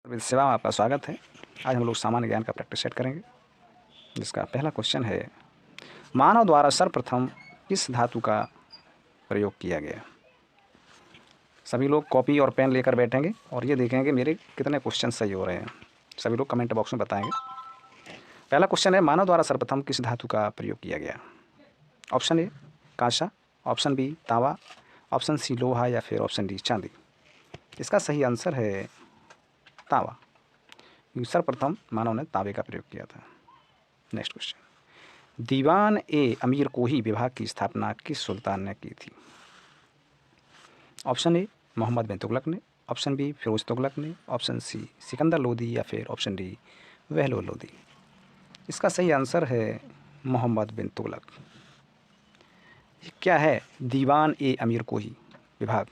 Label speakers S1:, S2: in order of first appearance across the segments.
S1: With सेवा में आपका स्वागत है। आज हम लोग सामान्य ज्ञान का प्रैक्टिस सेट करेंगे, जिसका पहला क्वेश्चन है, मानव द्वारा सर्वप्रथम किस धातु का प्रयोग किया गया। सभी लोग कॉपी और पेन लेकर बैठेंगे और ये देखेंगे मेरे कितने क्वेश्चन सही हो रहे हैं। सभी लोग कमेंट बॉक्स में बताएंगे। पहला क्वेश्चन है, मानव द्वारा सर्वप्रथम किस धातु का प्रयोग किया गया। ऑप्शन ए कांसा, ऑप्शन बी तांबा, ऑप्शन सी लोहा या फिर ऑप्शन डी चांदी। इसका सही आंसर है तांबा। सर्वप्रथम मानव ने तांबे का प्रयोग किया था। नेक्स्ट क्वेश्चन, दीवान ए अमीर कोही विभाग की स्थापना किस सुल्तान ने की थी। ऑप्शन ए मोहम्मद बिन तुगलक ने, ऑप्शन बी फिरोज तुगलक ने, ऑप्शन सी सिकंदर लोदी या फिर ऑप्शन डी बहलोल लोदी। इसका सही आंसर है मोहम्मद बिन तुगलक। क्या है दीवान ए अमीर कोही विभाग।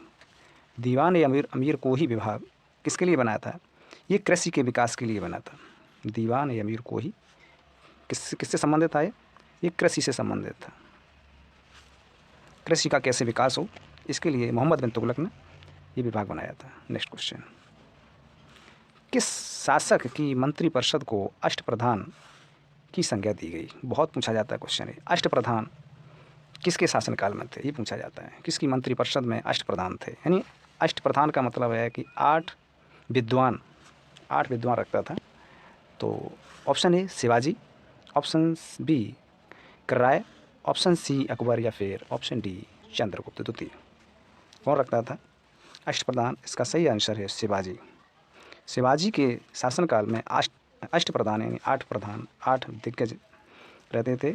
S1: दीवान ए अमीर कोही विभाग किसके लिए बनाया था। ये कृषि के विकास के लिए बना था। दीवान ए अमीर कोही किससे संबंधित था। ये कृषि से संबंधित था। कृषि का कैसे विकास हो, इसके लिए मोहम्मद बिन तुगलक ने ये विभाग बनाया था। नेक्स्ट क्वेश्चन, किस शासक की मंत्रिपरिषद को अष्टप्रधान की संज्ञा दी गई। बहुत पूछा जाता है क्वेश्चन है। अष्टप्रधान किसके शासनकाल में थे, ये पूछा जाता है। किसकी मंत्रिपरिषद में अष्टप्रधान थे। यानी अष्टप्रधान का मतलब है कि आठ विद्वान रखता था। तो option A Shivaji, option B Rai, option C Akbar या फिर ऑप्शन डी चंद्रगुप्त द्वितीय। कौन रखता था अष्टप्रधान। इसका सही आंसर है शिवाजी। शिवाजी के शासनकाल में अष्टप्रधान यानी आठ दिग्गज रहते थे,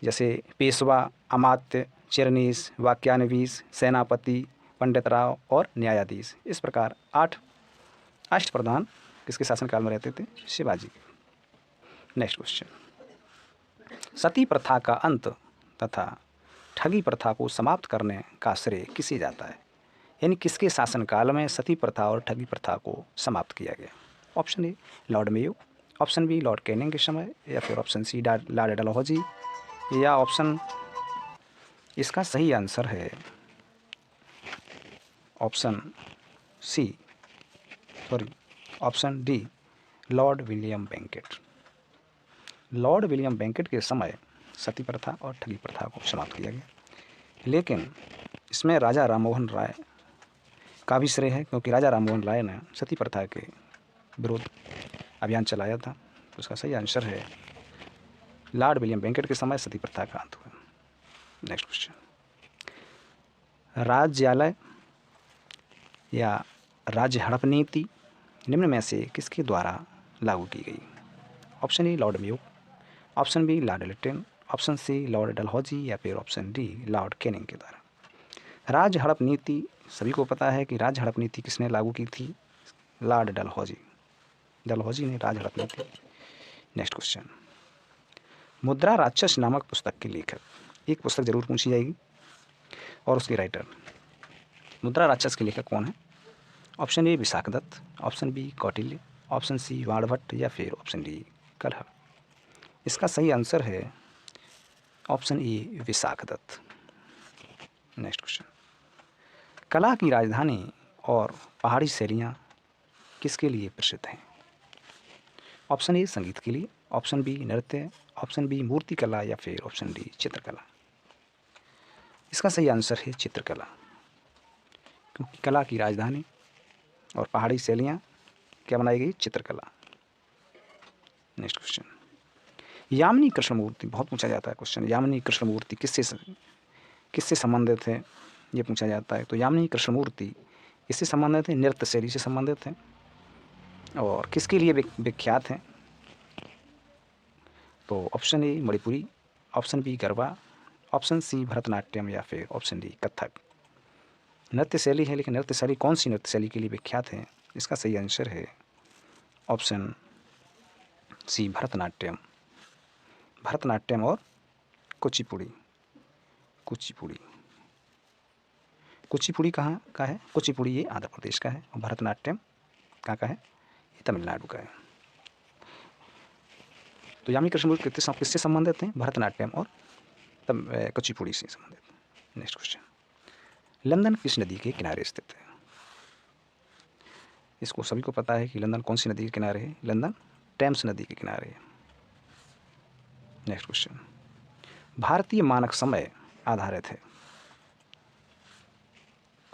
S1: जैसे पेशवा, अमात्य, चिरनीस, वाक्यानवीस, सेनापति, पंडित राव और न्यायाधीश। इस प्रकार 8 अष्टप्रधान किसके शासनकाल में रहते थे, शिवाजी के। नेक्स्ट क्वेश्चन, सती प्रथा का अंत तथा ठगी प्रथा को समाप्त करने का श्रेय किसे जाता है। यानी किसके शासनकाल में सती प्रथा और ठगी प्रथा को समाप्त किया गया। Option A Lord Mayo, option B Lord Canning के समय, या फिर ऑप्शन सी लॉर्ड डलहौजी, या ऑप्शन इसका सही आंसर है ऑप्शन डी लॉर्ड विलियम बेंकेट। लॉर्ड विलियम बेंकेट के समय सती प्रथा और ठगी प्रथा को समाप्त किया गया। लेकिन इसमें राजा राममोहन राय का भी श्रेय है, क्योंकि राजा राममोहन राय ने सती प्रथा के विरोध अभियान चलाया था। तो इसका सही आंसर है लॉर्ड विलियम बेंकेट के समय सती प्रथा का अंत हुआ। नेक्स्ट क्वेश्चन, राज्यालय या राज्य हड़प नीति निम्न में से किसके द्वारा लागू की गई। Option A Lord Mayo, option B Lord Lytton, option C Lord Dalhousie या फिर ऑप्शन डी लॉर्ड कैनिंग के द्वारा। राज्य हड़प नीति सभी को पता है कि राज्य हड़प नीति किसने लागू की थी, लॉर्ड डलहौजी ने राज्य हड़प नीति। नेक्स्ट क्वेश्चन, मुद्रा राक्षस नामक पुस्तक के लेखक। एक पुस्तक जरूर पूछी जाएगी और उसके राइटर। मुद्रा राक्षस के लेखक कौन है। Option A Vishakhadatta, option B Kautilya, option C Banabhatta या फिर ऑप्शन डी कलह। इसका सही आंसर है option A Vishakhadatta. Next question, कला की राजधानी और पहाड़ी शैलियाँ किसके लिए प्रसिद्ध हैं। ऑप्शन ए संगीत के लिए, ऑप्शन बी नृत्य, ऑप्शन बी मूर्ति कला या फिर ऑप्शन डी चित्रकला। इसका सही आंसर है चित्रकला, क्योंकि कला की राजधानी और पहाड़ी शैलियाँ क्या बनाई गई, चित्रकला। नेक्स्ट क्वेश्चन, यामिनी कृष्णमूर्ति बहुत पूछा जाता है क्वेश्चन। यामिनी कृष्णमूर्ति किससे संबंधित है, ये पूछा जाता है। तो यामिनी कृष्णमूर्ति किससे संबंधित है, नृत्य शैली से संबंधित है। और किसके लिए विख्यात हैं, तो option A Manipuri, option B Garba, option C Bharatanatyam या फिर ऑप्शन डी कथक। नृत्य शैली है, लेकिन नृत्य शैली कौन सी नृत्य शैली के लिए विख्यात है। इसका सही आंसर है ऑप्शन सी भरतनाट्यम और कुचिपुड़ी। कुचिपुड़ी कहाँ का है, कुचिपुड़ी ये आंध्र प्रदेश का है और भरतनाट्यम कहाँ का है, ये तमिलनाडु का है। तो यामिनी कृष्णमूर्ति किससे संबंधित हैं, भरतनाट्यम और कुचिपुड़ी से संबंधित। नेक्स्ट क्वेश्चन, लंदन किस नदी के किनारे स्थित है। इसको सभी को पता है कि लंदन कौन सी नदी के किनारे है, लंदन टेम्स नदी के किनारे है। नेक्स्ट क्वेश्चन, भारतीय मानक समय आधारित है।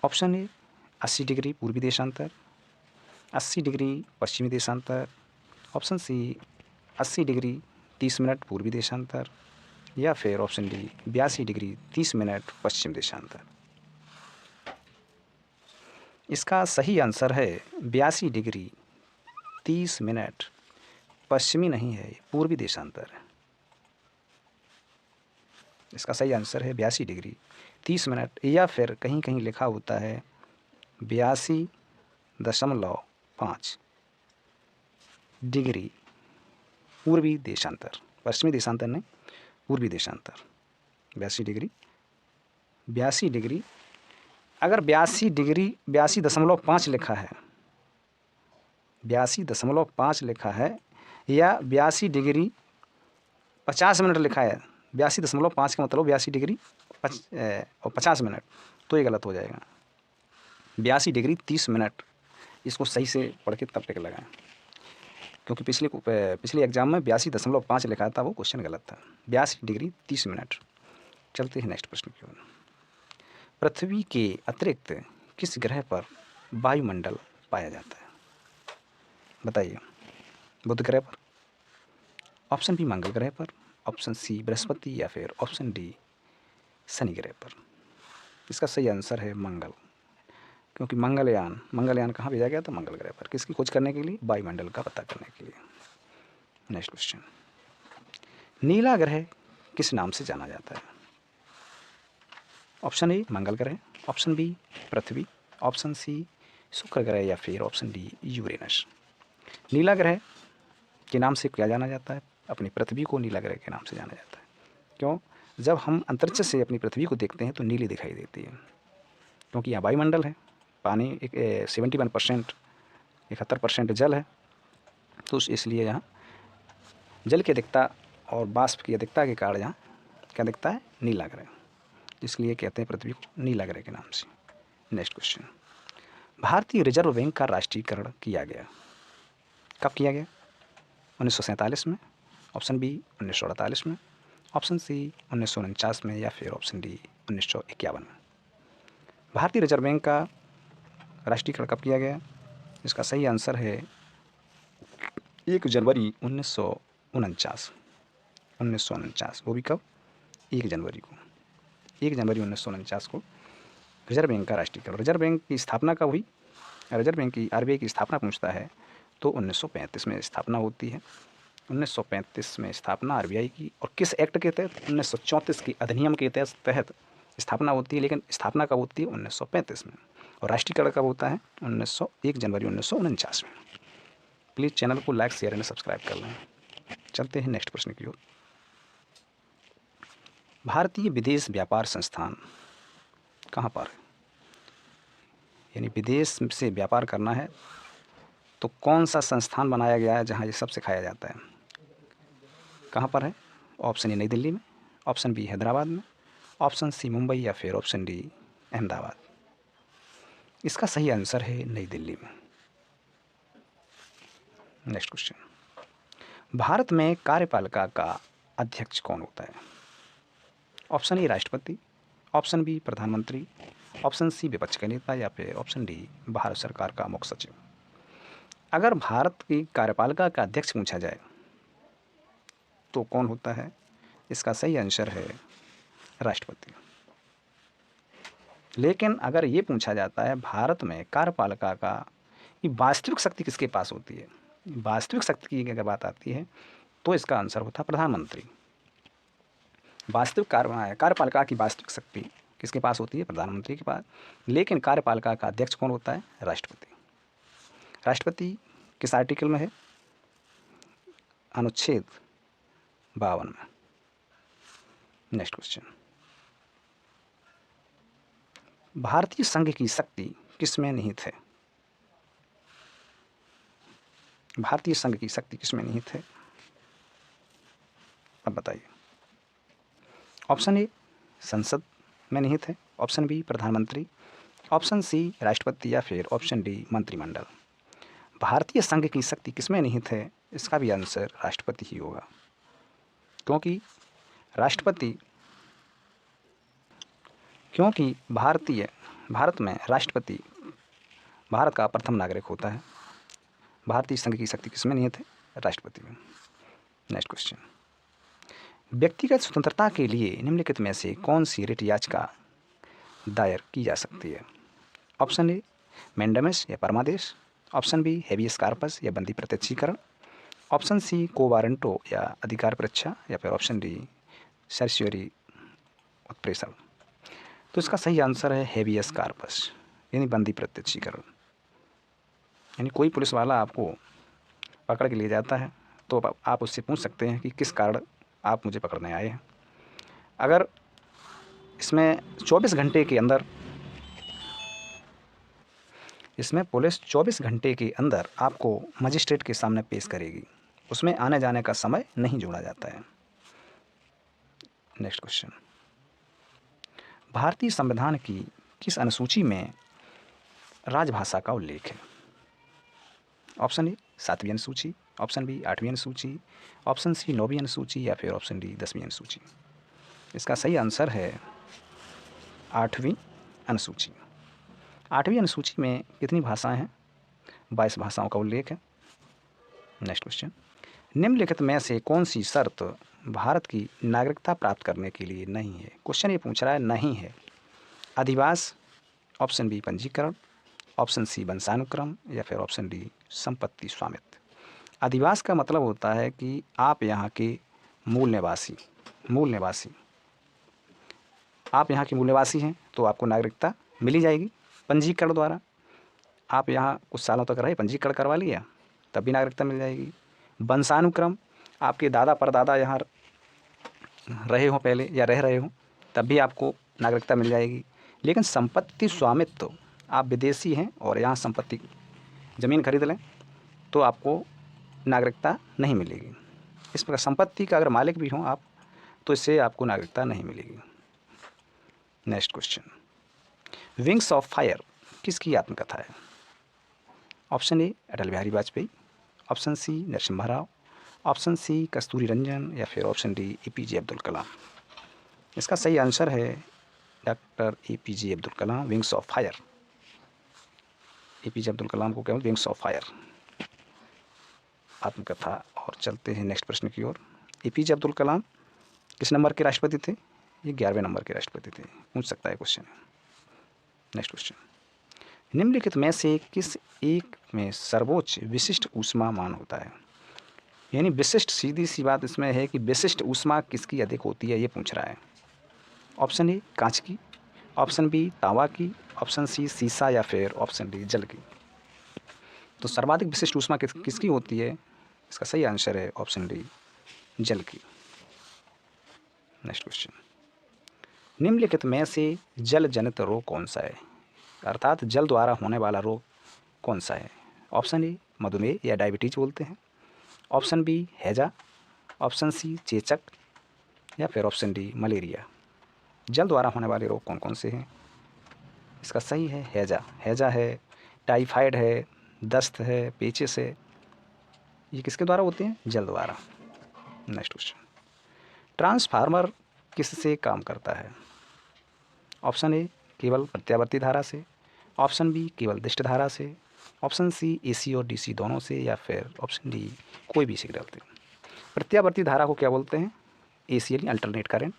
S1: ऑप्शन ए 80 डिग्री पूर्वी देशांतर, 80 डिग्री पश्चिमी देशांतर, ऑप्शन सी 80 डिग्री 30 मिनट पूर्वी देशांतर, या फिर ऑप्शन डी 82 डिग्री 30 मिनट पश्चिम देशांतर। इसका सही आंसर है 82 डिग्री 30 मिनट, पश्चिमी नहीं है, पूर्वी देशांतर है। इसका सही आंसर है 82 डिग्री 30 मिनट, या फिर कहीं कहीं लिखा होता है 82.5 डिग्री पूर्वी देशांतर, पश्चिमी देशांतर नहीं, पूर्वी देशांतर। 82 डिग्री अगर 82 डिग्री 82.5 लिखा है, 82.5 लिखा है, या 82 डिग्री 50 मिनट लिखा है, 82.5 का मतलब 82 डिग्री और 50 मिनट, तो ये गलत हो जाएगा। 82 डिग्री 30 मिनट, इसको सही से पढ़ के तब टिक लगाएं, क्योंकि पिछले एग्जाम में 82.5 लिखा था, वो क्वेश्चन गलत था। 82 डिग्री 30 मिनट। चलते हैं नेक्स्ट प्रश्न की ओर। पृथ्वी के अतिरिक्त किस ग्रह पर वायुमंडल पाया जाता है? बताइए। बुध ग्रह पर, ऑप्शन बी मंगल ग्रह पर, ऑप्शन सी बृहस्पति, या फिर ऑप्शन डी शनि ग्रह पर। इसका सही आंसर है मंगल, क्योंकि मंगलयान कहाँ भेजा गया था? मंगल ग्रह पर। किसकी खोज करने के लिए? वायुमंडल का पता करने के लिए। नेक्स्ट क्वेश्चन, नीला ग्रह किस नाम से जाना जाता है? ऑप्शन ए मंगल ग्रह, ऑप्शन बी पृथ्वी, ऑप्शन सी शुक्र ग्रह, या फिर ऑप्शन डी यूरेनस। नीला ग्रह के नाम से क्या जाना जाता है? अपनी पृथ्वी को नीला ग्रह के नाम से जाना जाता है। क्यों? जब हम अंतरिक्ष से अपनी पृथ्वी को देखते हैं तो नीली दिखाई देती है, क्योंकि यहाँ वायुमंडल है, पानी 71%, 71% जल है, तो इसलिए यहाँ जल की अधिकता और वाष्प की अधिकता के कारण यहाँ क्या दिखता है? नीला ग्रह। इसलिए कहते हैं पृथ्वी को नीला ग्रह के नाम से। नेक्स्ट क्वेश्चन, भारतीय रिजर्व बैंक का राष्ट्रीयकरण किया गया, कब किया गया? 1947 में, ऑप्शन बी 1948 में, ऑप्शन सी 1949 में, या फिर ऑप्शन डी 1951 में। भारतीय रिजर्व बैंक का राष्ट्रीयकरण कब किया गया? इसका सही आंसर है 1 जनवरी 1949। 1949, वो भी कब? 1 जनवरी को। 1 जनवरी 1949 को रिजर्व बैंक का राष्ट्रीयकरण। रिजर्व बैंक की स्थापना कब हुई? रिजर्व बैंक की, आरबीआई की स्थापना पूछता है तो 1935 में स्थापना होती है। 1935 में स्थापना आरबीआई की, और किस एक्ट के तहत? 1934 की अधिनियम के तहत स्थापना होती है। लेकिन स्थापना कब होती है? 1935 में। और राष्ट्रीयकरण कब होता है? 1 जनवरी 1949 में। प्लीज़ चैनल को लाइक, शेयर एंड सब्सक्राइब कर लें। चलते हैं नेक्स्ट प्रश्न की ओर। भारतीय विदेश व्यापार संस्थान कहाँ पर है? यानी विदेश से व्यापार करना है तो कौन सा संस्थान बनाया गया है जहाँ ये सब सिखाया जाता है? कहाँ पर है? ऑप्शन ए नई दिल्ली में, ऑप्शन बी हैदराबाद में, ऑप्शन सी मुंबई, या फिर ऑप्शन डी अहमदाबाद। इसका सही आंसर है नई दिल्ली में। नेक्स्ट क्वेश्चन, भारत में कार्यपालिका का अध्यक्ष कौन होता है? ऑप्शन ए राष्ट्रपति, ऑप्शन बी प्रधानमंत्री, ऑप्शन सी विपक्ष के नेता, या फिर ऑप्शन डी भारत सरकार का मुख्य सचिव। अगर भारत की कार्यपालिका का अध्यक्ष पूछा जाए तो कौन होता है? इसका सही आंसर है राष्ट्रपति। लेकिन अगर ये पूछा जाता है भारत में कार्यपालिका का ये वास्तविक शक्ति किसके पास होती है, वास्तविक शक्ति की अगर बात आती है तो इसका आंसर होता है प्रधानमंत्री। वास्तविक कार्यपालिका की वास्तविक शक्ति किसके पास होती है? प्रधानमंत्री के पास। लेकिन कार्यपालिका का अध्यक्ष कौन होता है? राष्ट्रपति। राष्ट्रपति किस आर्टिकल में है? अनुच्छेद 52 में। नेक्स्ट क्वेश्चन, भारतीय संघ की शक्ति किस में निहित है? भारतीय संघ की शक्ति किस में निहित है? अब बताइए। ऑप्शन ए संसद में निहित है, ऑप्शन बी प्रधानमंत्री, ऑप्शन सी राष्ट्रपति, या फिर ऑप्शन डी मंत्रिमंडल। भारतीय संघ की शक्ति किसमें निहित है? इसका भी आंसर राष्ट्रपति ही होगा, क्योंकि राष्ट्रपति क्योंकि भारत में राष्ट्रपति भारत का प्रथम नागरिक होता है। भारतीय संघ की शक्ति किसमें निहित है? राष्ट्रपति में। नेक्स्ट क्वेश्चन, व्यक्तिगत स्वतंत्रता के लिए निम्नलिखित में से कौन सी रिट याचिका दायर की जा सकती है? ऑप्शन ए मैंडेमस या परमादेश, ऑप्शन बी हेबियस कार्पस या बंदी प्रत्यक्षीकरण, ऑप्शन सी को वारंटो या अधिकार परीक्षा, या फिर ऑप्शन डी सर्शियरी उत्प्रेषण। तो इसका सही आंसर है हेबियस कार्पस, यानी बंदी प्रत्यक्षीकरण। यानी कोई पुलिस वाला आपको पकड़ के ले जाता है तो आप उससे पूछ सकते हैं कि किस कारण आप मुझे पकड़ने आए हैं। अगर इसमें 24 घंटे के अंदर पुलिस 24 घंटे के अंदर आपको मजिस्ट्रेट के सामने पेश करेगी, उसमें आने जाने का समय नहीं जोड़ा जाता है। नेक्स्ट क्वेश्चन, भारतीय संविधान की किस अनुसूची में राजभाषा का उल्लेख है? ऑप्शन ए 7वीं अनुसूची, ऑप्शन बी 8वीं अनुसूची, ऑप्शन सी 9वीं अनुसूची, या फिर ऑप्शन डी 10वीं अनुसूची। इसका सही आंसर है 8वीं अनुसूची। 8वीं अनुसूची में कितनी भाषाएं हैं? 22 भाषाओं का उल्लेख है। नेक्स्ट क्वेश्चन, निम्नलिखित में से कौन सी शर्त भारत की नागरिकता प्राप्त करने के लिए नहीं है? क्वेश्चन ये पूछ रहा है नहीं है। अधिवास, ऑप्शन बी पंजीकरण, ऑप्शन सी वंशानुक्रम, या फिर ऑप्शन डी संपत्ति स्वामित्व। अधिवास का मतलब होता है कि आप यहाँ के मूल निवासी आप यहाँ के मूल निवासी हैं तो आपको नागरिकता मिली जाएगी पंजीकरण द्वारा। आप यहाँ कुछ सालों तक रहे, पंजीकरण करवा लिया, तब भी नागरिकता मिल जाएगी। वंशानुक्रम, आपके दादा परदादा यहाँ रहे हो पहले या रह रहे हो, तब भी आपको नागरिकता मिल जाएगी। लेकिन संपत्ति स्वामित्व, आप विदेशी हैं और यहाँ संपत्ति ज़मीन खरीद लें तो आपको नागरिकता नहीं मिलेगी। इस प्रकार संपत्ति का अगर मालिक भी हों आप तो इससे आपको नागरिकता नहीं मिलेगी। Next question, wings of fire किसकी आत्मकथा है? Option A Atal Bihari Vajpayee, option C Narasimha Rao, option C Kasturi Rangan, या फिर option D APJ Abdul Kalam. इसका सही आंसर है doctor APJ Abdul Kalam, wings of fire. APJ Abdul Kalam को क्या बोलते हैं? विंग्स ऑफ फायर आत्मकथा। और चलते हैं नेक्स्ट प्रश्न की ओर। एपीजे अब्दुल कलाम किस नंबर के राष्ट्रपति थे? ये 11वें नंबर के राष्ट्रपति थे, पूछ सकता है क्वेश्चन। नेक्स्ट क्वेश्चन, निम्नलिखित में से किस एक में सर्वोच्च विशिष्ट ऊष्मा मान होता है? यानी विशिष्ट, सीधी सी बात इसमें है कि विशिष्ट ऊष्मा किसकी अधिक होती है, ये पूछ रहा है। ऑप्शन ए कांच की, ऑप्शन बी तांबा की, ऑप्शन सी सीसा, या फिर ऑप्शन डी जल की। तो सर्वाधिक विशिष्ट ऊष्मा किसकी होती है? इसका सही आंसर है ऑप्शन डी जल की। नेक्स्ट क्वेश्चन, निम्नलिखित में से जल जनित रोग कौन सा है? अर्थात जल द्वारा होने वाला रोग कौन सा है? ऑप्शन ए मधुमेह या डायबिटीज बोलते हैं, ऑप्शन बी हैजा, ऑप्शन सी चेचक, या फिर ऑप्शन डी मलेरिया। जल द्वारा होने वाले रोग कौन कौन से हैं? इसका सही है हैजा। हैजा है, टाइफाइड है, दस्त है, पेचिस है। ये किसके द्वारा होते हैं? जल द्वारा। नेक्स्ट क्वेश्चन, ट्रांसफार्मर किससे काम करता है? ऑप्शन ए केवल प्रत्यावर्ती धारा से, ऑप्शन बी केवल दिष्ट धारा से, ऑप्शन सी एसी और डीसी दोनों से, या फिर ऑप्शन डी कोई भी सिग्नल से। प्रत्यावर्ती धारा को क्या बोलते हैं? एसी यानी अल्टरनेट करंट,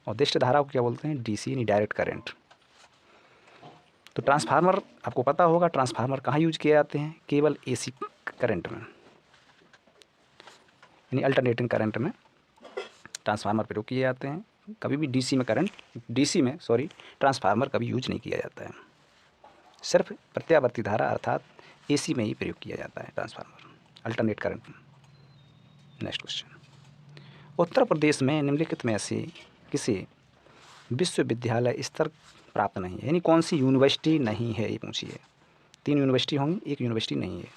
S1: और दिष्ट धारा को क्या बोलते हैं? डीसी यानी डायरेक्ट करंट। तो ट्रांसफार्मर आपको पता होगा, ट्रांसफार्मर कहाँ यूज किए जाते हैं? केवल एसी करंट में, यानी अल्टरनेटिंग करंट में ट्रांसफार्मर प्रयोग किए जाते हैं। कभी भी डीसी में ट्रांसफार्मर कभी यूज नहीं किया जाता है। सिर्फ प्रत्यावर्ती धारा अर्थात एसी में ही प्रयोग किया जाता है ट्रांसफार्मर, अल्टरनेट करंट में। नेक्स्ट क्वेश्चन, उत्तर प्रदेश में निम्नलिखित में से किसी विश्वविद्यालय स्तर प्राप्त नहीं है? यानी कौन सी यूनिवर्सिटी नहीं है, ये पूछिए। 3 यूनिवर्सिटी होंगी, एक यूनिवर्सिटी नहीं है।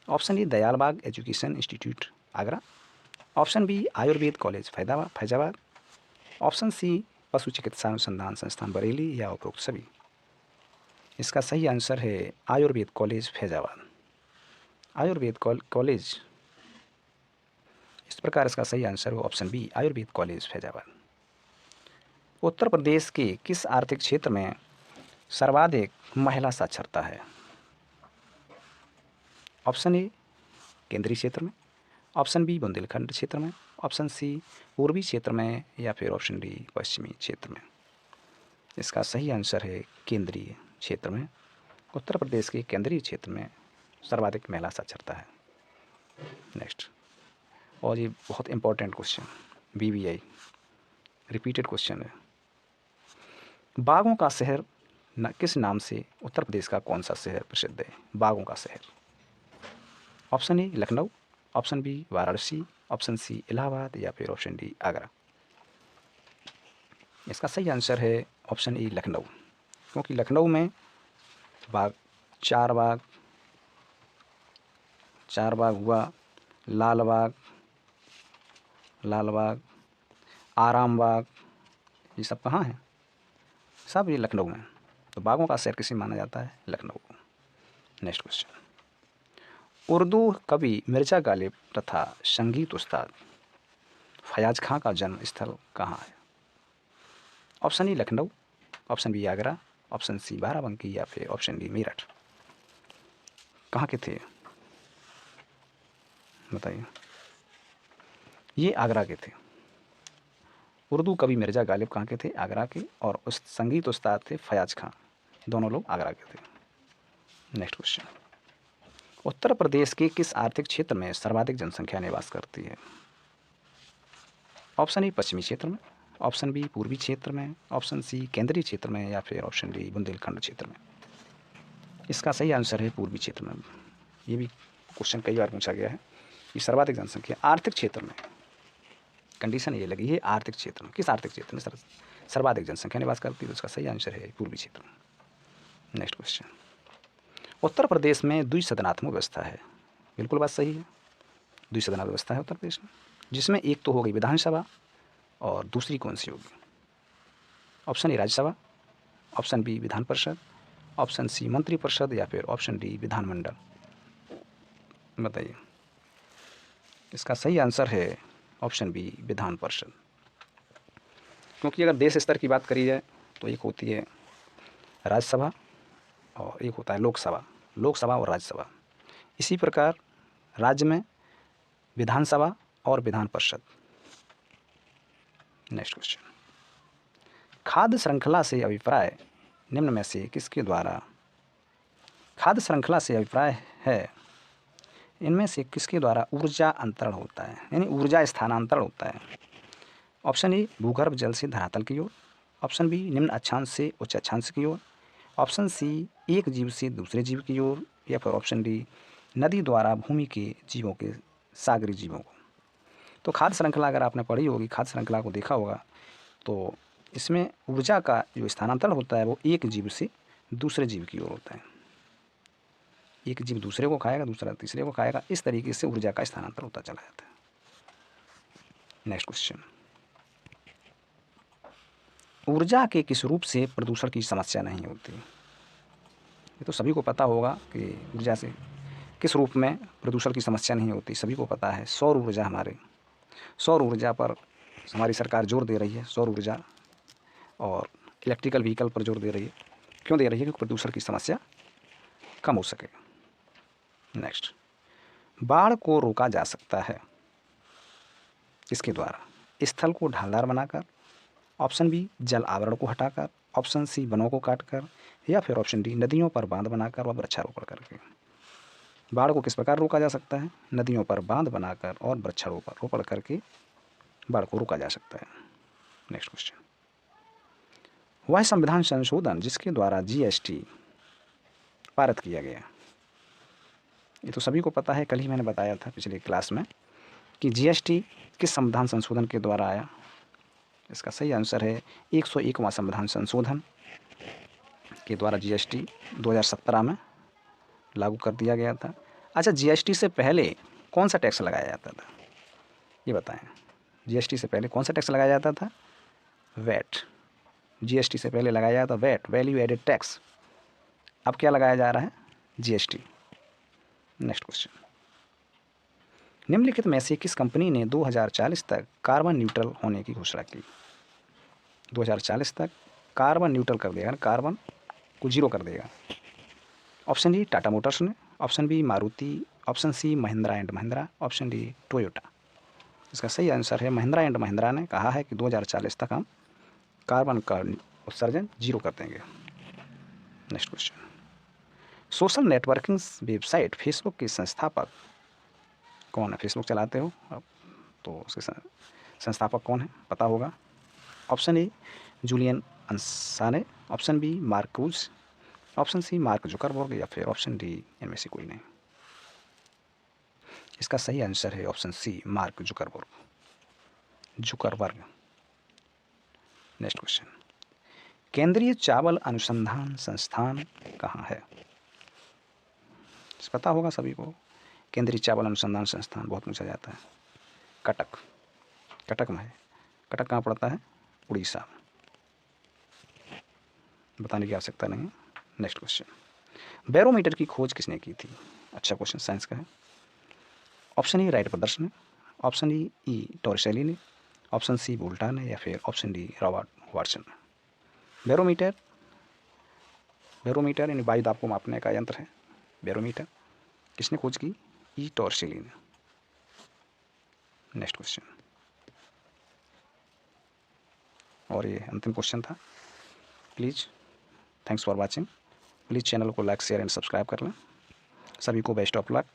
S1: Option A Dayal Bagh education institute Agra, option B Ayurveda college Faizabad, option C पशु चिकित्सा अनुसंधान संस्थान बरेली, या उपरोक्त सभी। इसका सही आंसर है आयुर्वेद कॉलेज फैजाबाद। आयुर्वेद कॉलेज, इस प्रकार इसका सही आंसर हो option B Ayurveda college Faizabad. Uttar Pradesh के किस आर्थिक क्षेत्र में सर्वाधिक महिला साक्षरता है? ऑप्शन ए केंद्रीय क्षेत्र में, ऑप्शन बी बुंदेलखंड क्षेत्र में, ऑप्शन सी पूर्वी क्षेत्र में, या फिर ऑप्शन डी पश्चिमी क्षेत्र में। इसका सही आंसर है केंद्रीय क्षेत्र में। उत्तर प्रदेश के केंद्रीय क्षेत्र में सर्वाधिक महिला साक्षरता है। नेक्स्ट, और ये बहुत important question, BBI repeated question है। बागों का शहर किस नाम से उत्तर प्रदेश का कौन सा शहर प्रसिद्ध है? बागों का शहर। Option A Lucknow, option B Varanasi, option C Allahabad, या फिर ऑप्शन डी आगरा। इसका सही आंसर है ऑप्शन ए लखनऊ, क्योंकि लखनऊ में बाग, चार बाग हुआ, लाल बाग, आराम बाग, ये सब कहाँ हैं? सब ये लखनऊ में। तो बागों का शहर किसे माना जाता है? लखनऊ को। नेक्स्ट क्वेश्चन, उर्दू कवि मिर्ज़ा गालिब तथा संगीत उस्ताद फयाज खां का जन्म स्थल कहाँ है? Option A Lucknow, option B Agra, option C Barabanki, या फिर ऑप्शन डी मेरठ। कहाँ के थे बताइए? ये आगरा के थे। उर्दू कवि मिर्ज़ा गालिब कहाँ के थे? आगरा के। और उस संगीत उस्ताद थे फयाज खां, दोनों लोग आगरा के थे। नेक्स्ट क्वेश्चन, उत्तर प्रदेश के किस आर्थिक क्षेत्र में सर्वाधिक जनसंख्या निवास करती है? ऑप्शन ए पश्चिमी क्षेत्र में, ऑप्शन बी पूर्वी क्षेत्र में, ऑप्शन सी केंद्रीय क्षेत्र में, या फिर ऑप्शन डी बुंदेलखंड क्षेत्र में। इसका सही आंसर है पूर्वी क्षेत्र में। ये भी क्वेश्चन कई बार पूछा गया है कि सर्वाधिक जनसंख्या आर्थिक क्षेत्र में, कंडीशन ये लगी है आर्थिक क्षेत्र में, किस आर्थिक क्षेत्र में सर्वाधिक जनसंख्या निवास करती है? तो उसका सही आंसर है पूर्वी क्षेत्र में। नेक्स्ट क्वेश्चन, उत्तर प्रदेश में द्विसदनात्मक व्यवस्था है। बिल्कुल बात सही है, द्विसदनात्मक व्यवस्था है उत्तर प्रदेश में, जिसमें एक तो हो गई विधानसभा और दूसरी कौन सी होगी? Option A Rajya Sabha, option B Vidhan Parishad, option C मंत्रिपरिषद, या फिर ऑप्शन डी विधानमंडल। बताइए। इसका सही आंसर है ऑप्शन बी विधान परिषद, क्योंकि अगर देश स्तर की बात करी जाए तो एक होती है राज्यसभा और एक होता है लोकसभा और राज्यसभा। इसी प्रकार राज्य में विधानसभा और विधान परिषद। नेक्स्ट क्वेश्चन, खाद्य श्रृंखला से अभिप्राय निम्न में से किसके द्वारा, खाद्य श्रृंखला से अभिप्राय है इनमें से किसके द्वारा ऊर्जा अंतरण होता है, यानी ऊर्जा स्थानांतरण होता है? ऑप्शन ए भूगर्भ जल से धरातल की ओर, ऑप्शन बी निम्न अक्षांश से उच्च अक्षांश की ओर, ऑप्शन सी एक जीव से दूसरे जीव की ओर, या फिर ऑप्शन डी नदी द्वारा भूमि के जीवों के सागरीय जीवों को। तो खाद्य श्रृंखला अगर आपने पढ़ी होगी, खाद्य श्रृंखला को देखा होगा, तो इसमें ऊर्जा का जो स्थानांतरण होता है वो एक जीव से दूसरे जीव की ओर होता है। एक जीव दूसरे को खाएगा, दूसरा तीसरे को खाएगा, इस तरीके से ऊर्जा का स्थानांतरण होता चला जाता है। नेक्स्ट क्वेश्चन, ऊर्जा के किस रूप से प्रदूषण की समस्या नहीं होती? ये तो सभी को पता होगा कि ऊर्जा से किस रूप में प्रदूषण की समस्या नहीं होती, सभी को पता है। सौर ऊर्जा पर हमारी सरकार जोर दे रही है, सौर ऊर्जा और इलेक्ट्रिकल व्हीकल पर जोर दे रही है। क्यों दे रही है? क्योंकि प्रदूषण की समस्या कम हो सके। नेक्स्ट, बाढ़ को रोका जा सकता है किसके द्वारा? स्थल को ढालदार बनाकर, ऑप्शन बी जल आवरण को हटाकर, ऑप्शन सी वनों को काटकर, या फिर ऑप्शन डी नदियों पर बांध बनाकर व वृक्षारोपण करके। बाढ़ को किस प्रकार रोका जा सकता है? नदियों पर बांध बनाकर और वृक्षारोपण करके बाढ़ को रोका जा सकता है। नेक्स्ट क्वेश्चन, वह संविधान संशोधन जिसके द्वारा GST पारित किया गया, ये तो सभी को पता है, कल ही मैंने बताया था पिछले क्लास में कि GST किस संविधान संशोधन के द्वारा आया। इसका सही आंसर है 101वां संविधान संशोधन के द्वारा GST 2017 में लागू कर दिया गया था। अच्छा, GST से पहले कौन सा टैक्स लगाया जाता था, ये बताएं। GST से पहले कौन सा टैक्स लगाया जाता था? वैट। GST से पहले लगाया जाता वैट, वैल्यू एडेड टैक्स। अब क्या लगाया जा रहा है? GST। नेक्स्ट क्वेश्चन, निम्नलिखित में से किस कंपनी ने 2040 तक कार्बन न्यूट्रल होने की घोषणा की? 2040 तक कार्बन न्यूट्रल कर देगा, कार्बन को जीरो कर देगा। ऑप्शन डी टाटा मोटर्स ने, option B Maruti, option C Mahindra and Mahindra, option D Toyota. इसका सही आंसर है महिंद्रा एंड महिंद्रा ने कहा है कि 2040 तक हम कार्बन का उत्सर्जन जीरो कर देंगे। Next question, social networking website Facebook के संस्थापक कौन है? फेसबुक चलाते हो आप तो उसके संस्थापक कौन है पता होगा। ऑप्शन ए जूलियन अंसाने, option B Mark Cruz, option C Mark Zuckerberg या फिर ऑप्शन डी इनमें से कोई नहीं। इसका सही आंसर है option C Mark Zuckerberg. Next question, केंद्रीय चावल अनुसंधान संस्थान कहाँ है? पता होगा सभी को, केंद्रीय चावल अनुसंधान संस्थान बहुत पूछा जाता है। कटक में है। कटक कहाँ पड़ता है? उड़ीसा। बताने की आवश्यकता नहीं है। नेक्स्ट क्वेश्चन, बैरोमीटर की खोज किसने की थी? अच्छा क्वेश्चन साइंस का है। ऑप्शन ए राइट ब्रदर्स ने, ऑप्शन ई टॉर्रिसेली ने, ऑप्शन सी वोल्टा ने या फिर option D Robert Watson. Barometer यानी वायु दाब को मापने का यंत्र है बैरोमीटर। किसने खोज की? ई टॉर्रिसेली ने। नेक्स्ट क्वेश्चन, और ये अंतिम क्वेश्चन था। Please thanks for watching. Please channel को लाइक शेयर एंड सब्सक्राइब कर लें। सभी को बेस्ट ऑफ लक।